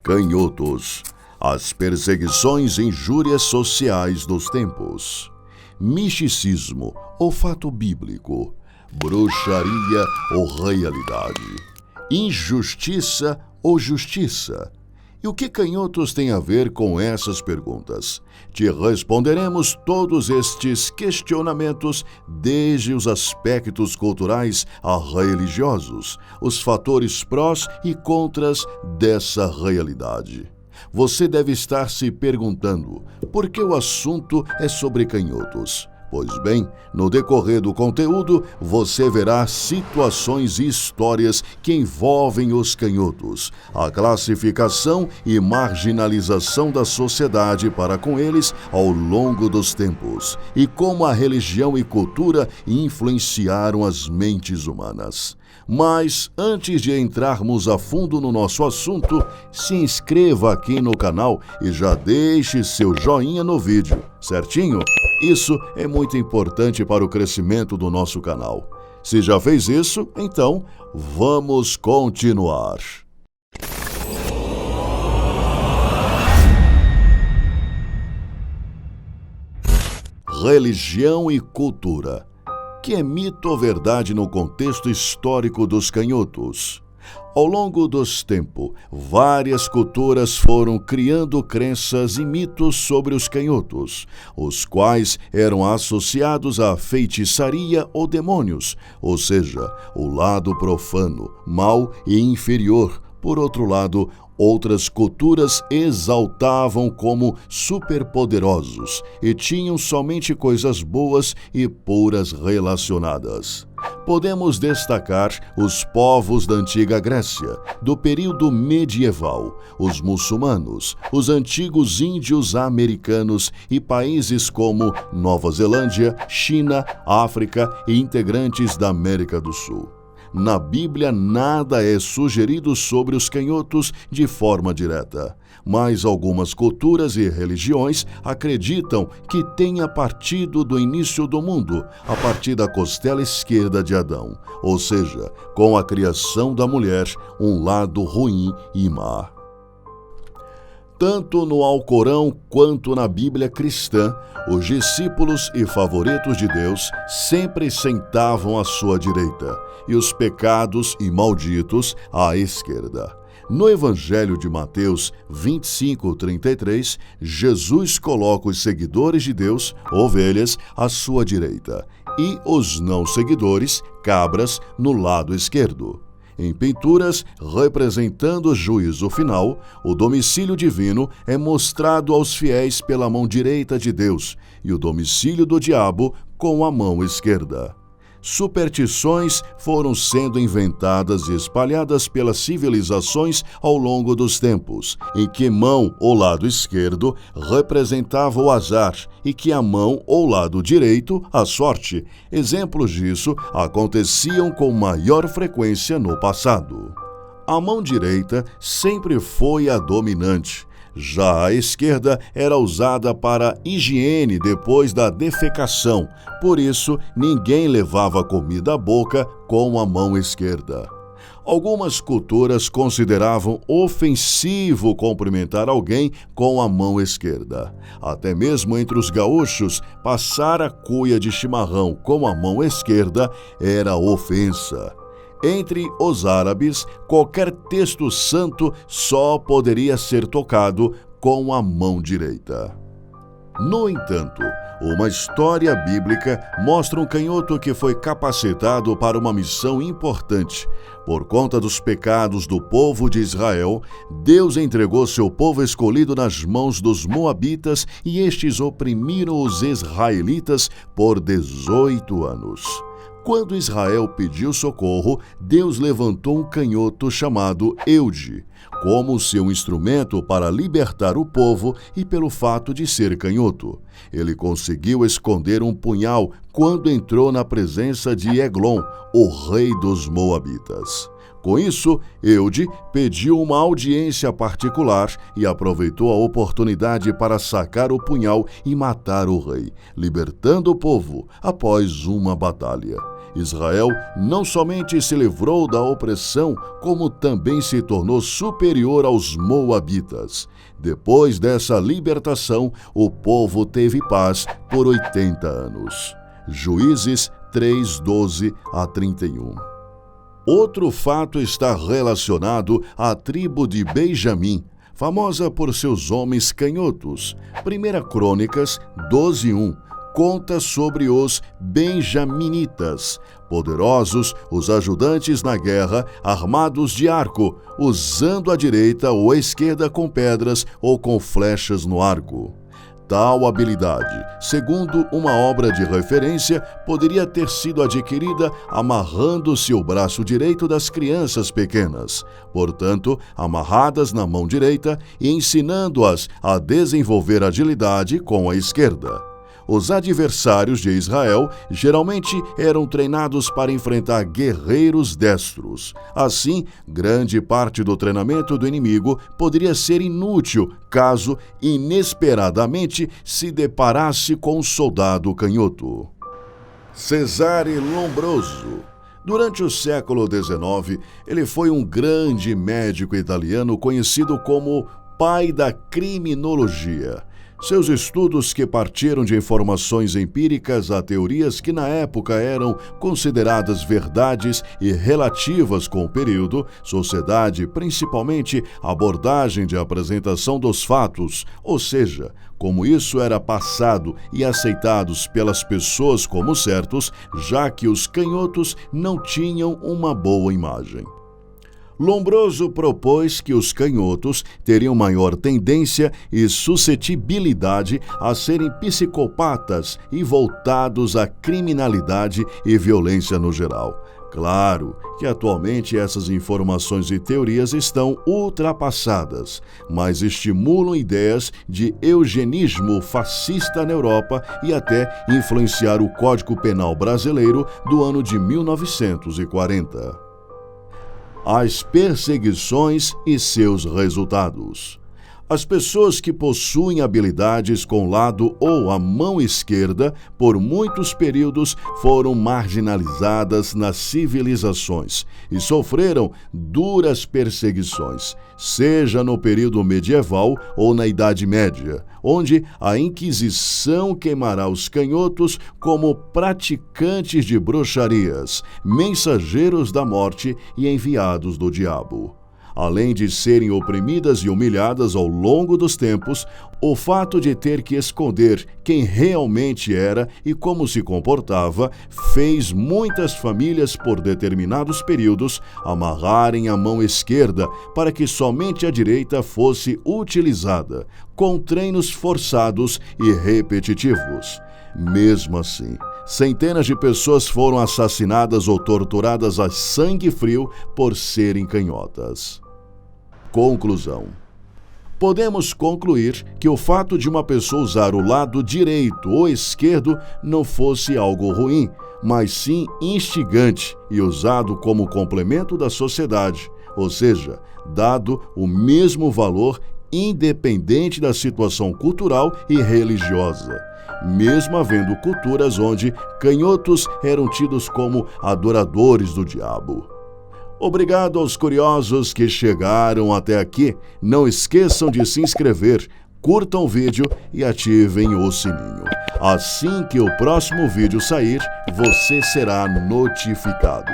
Canhotos. As perseguições e injúrias sociais dos tempos. Misticismo ou fato bíblico. Bruxaria ou realidade. Injustiça ou justiça. E o que canhotos tem a ver com essas perguntas? Te responderemos todos estes questionamentos, desde os aspectos culturais a religiosos, os fatores prós e contras dessa realidade. Você deve estar se perguntando por que o assunto é sobre canhotos. Pois bem, no decorrer do conteúdo, você verá situações e histórias que envolvem os canhotos, a classificação e marginalização da sociedade para com eles ao longo dos tempos, e como a religião e cultura influenciaram as mentes humanas. Mas, antes de entrarmos a fundo no nosso assunto, se inscreva aqui no canal e já deixe seu joinha no vídeo, certinho? Isso é muito importante para o crescimento do nosso canal. Se já fez isso, então vamos continuar. Religião e cultura. Que é mito ou verdade no contexto histórico dos canhotos? Ao longo dos tempos, várias culturas foram criando crenças e mitos sobre os canhotos, os quais eram associados à feitiçaria ou demônios, ou seja, o lado profano, mau e inferior. Por outro lado, outras culturas exaltavam como superpoderosos e tinham somente coisas boas e puras relacionadas. Podemos destacar os povos da antiga Grécia, do período medieval, os muçulmanos, os antigos índios americanos e países como Nova Zelândia, China, África e integrantes da América do Sul. Na Bíblia, nada é sugerido sobre os canhotos de forma direta, mas algumas culturas e religiões acreditam que tenha partido do início do mundo, a partir da costela esquerda de Adão, ou seja, com a criação da mulher, um lado ruim e má. Tanto no Alcorão quanto na Bíblia cristã, os discípulos e favoritos de Deus sempre sentavam à sua direita, e os pecados e malditos à esquerda. No Evangelho de Mateus 25:33, Jesus coloca os seguidores de Deus, ovelhas, à sua direita, e os não seguidores, cabras, no lado esquerdo. Em pinturas representando o juízo final, o domicílio divino é mostrado aos fiéis pela mão direita de Deus e o domicílio do diabo com a mão esquerda. Superstições foram sendo inventadas e espalhadas pelas civilizações ao longo dos tempos, em que mão ou lado esquerdo representava o azar e que a mão ou lado direito a sorte. Exemplos disso aconteciam com maior frequência no passado. A mão direita sempre foi a dominante. Já a esquerda era usada para higiene depois da defecação, por isso ninguém levava comida à boca com a mão esquerda. Algumas culturas consideravam ofensivo cumprimentar alguém com a mão esquerda. Até mesmo entre os gaúchos, passar a cuia de chimarrão com a mão esquerda era ofensa. Entre os árabes, qualquer texto santo só poderia ser tocado com a mão direita. No entanto, uma história bíblica mostra um canhoto que foi capacitado para uma missão importante. Por conta dos pecados do povo de Israel, Deus entregou seu povo escolhido nas mãos dos moabitas e estes oprimiram os israelitas por 18 anos. Quando Israel pediu socorro, Deus levantou um canhoto chamado Eude, como seu instrumento para libertar o povo e pelo fato de ser canhoto. Ele conseguiu esconder um punhal quando entrou na presença de Eglon, o rei dos Moabitas. Com isso, Eude pediu uma audiência particular e aproveitou a oportunidade para sacar o punhal e matar o rei, libertando o povo após uma batalha. Israel não somente se livrou da opressão, como também se tornou superior aos moabitas. Depois dessa libertação, o povo teve paz por 80 anos. Juízes 3:12 a 31. Outro fato está relacionado à tribo de Benjamim, famosa por seus homens canhotos. 1 Crônicas 12:1 conta sobre os benjaminitas, poderosos, os ajudantes na guerra, armados de arco, usando a direita ou a esquerda com pedras ou com flechas no arco. Tal habilidade, segundo uma obra de referência, poderia ter sido adquirida amarrando-se o braço direito das crianças pequenas, portanto, amarradas na mão direita e ensinando-as a desenvolver agilidade com a esquerda. Os adversários de Israel geralmente eram treinados para enfrentar guerreiros destros. Assim, grande parte do treinamento do inimigo poderia ser inútil caso, inesperadamente, se deparasse com um soldado canhoto. Cesare Lombroso. Durante o século XIX, ele foi um grande médico italiano conhecido como pai da criminologia. Seus estudos, que partiram de informações empíricas a teorias que na época eram consideradas verdades e relativas com o período, sociedade, principalmente abordagem de apresentação dos fatos, ou seja, como isso era passado e aceitados pelas pessoas como certos, já que os canhotos não tinham uma boa imagem. Lombroso propôs que os canhotos teriam maior tendência e suscetibilidade a serem psicopatas e voltados à criminalidade e violência no geral. Claro que atualmente essas informações e teorias estão ultrapassadas, mas estimulam ideias de eugenismo fascista na Europa e até influenciar o Código Penal brasileiro do ano de 1940. As perseguições e seus resultados. As pessoas que possuem habilidades com o lado ou a mão esquerda, por muitos períodos, foram marginalizadas nas civilizações e sofreram duras perseguições, seja no período medieval ou na Idade Média, onde a Inquisição queimará os canhotos como praticantes de bruxarias, mensageiros da morte e enviados do diabo. Além de serem oprimidas e humilhadas ao longo dos tempos, o fato de ter que esconder quem realmente era e como se comportava fez muitas famílias, por determinados períodos, amarrarem a mão esquerda para que somente a direita fosse utilizada, com treinos forçados e repetitivos. Mesmo assim, centenas de pessoas foram assassinadas ou torturadas a sangue frio por serem canhotas. Conclusão. Podemos concluir que o fato de uma pessoa usar o lado direito ou esquerdo não fosse algo ruim, mas sim instigante e usado como complemento da sociedade, ou seja, dado o mesmo valor independente da situação cultural e religiosa, mesmo havendo culturas onde canhotos eram tidos como adoradores do diabo. Obrigado aos curiosos que chegaram até aqui. Não esqueçam de se inscrever, curtam o vídeo e ativem o sininho. Assim que o próximo vídeo sair, você será notificado.